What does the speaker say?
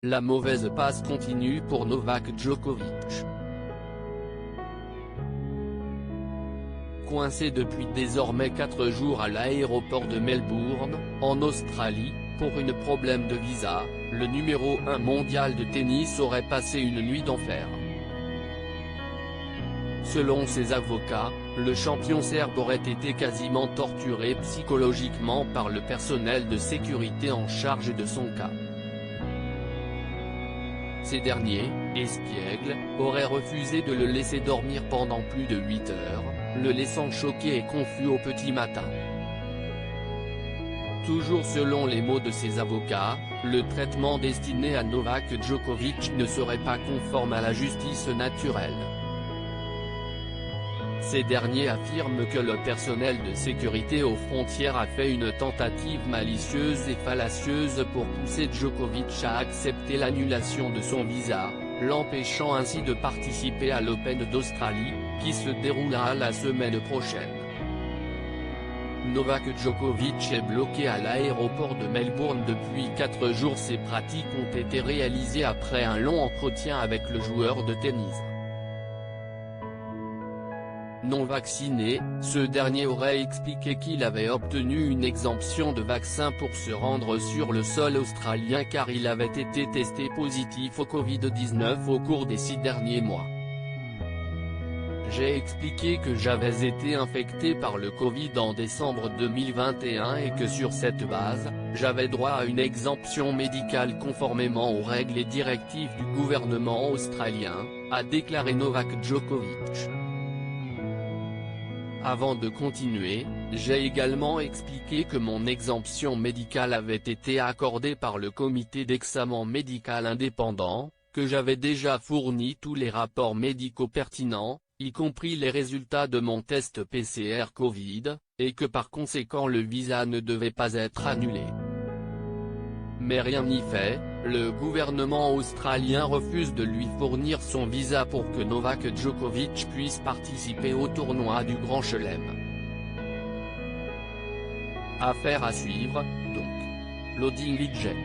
la mauvaise passe continue pour Novak Djokovic. Coincé depuis désormais 4 jours à l'aéroport de Melbourne, en Australie, pour un problème de visa, le numéro 1 mondial de tennis aurait passé une nuit d'enfer. Selon ses avocats, le champion serbe aurait été quasiment torturé psychologiquement par le personnel de sécurité en charge de son cas. Ces derniers, espiègles, auraient refusé de le laisser dormir pendant plus de 8 heures, le laissant choqué et confus au petit matin. Toujours selon les mots de ses avocats, le traitement destiné à Novak Djokovic ne serait pas conforme à la justice naturelle. Ces derniers affirment que le personnel de sécurité aux frontières a fait une tentative malicieuse et fallacieuse pour pousser Djokovic à accepter l'annulation de son visa, l'empêchant ainsi de participer à l'Open d'Australie, qui se déroulera la semaine prochaine. Novak Djokovic est bloqué à l'aéroport de Melbourne depuis 4 jours. Ces pratiques ont été réalisées après un long entretien avec le joueur de tennis. Non vacciné, ce dernier aurait expliqué qu'il avait obtenu une exemption de vaccin pour se rendre sur le sol australien car il avait été testé positif au Covid-19 au cours des 6 derniers mois. J'ai expliqué que j'avais été infecté par le Covid en décembre 2021 et que sur cette base, j'avais droit à une exemption médicale conformément aux règles et directives du gouvernement australien, a déclaré Novak Djokovic. Avant de continuer, j'ai également expliqué que mon exemption médicale avait été accordée par le comité d'examen médical indépendant, que j'avais déjà fourni tous les rapports médicaux pertinents, y compris les résultats de mon test PCR Covid, et que par conséquent le visa ne devait pas être annulé. Mais rien n'y fait, le gouvernement australien refuse de lui fournir son visa pour que Novak Djokovic puisse participer au tournoi du Grand Chelem. Affaire à suivre, donc. Loading Widget.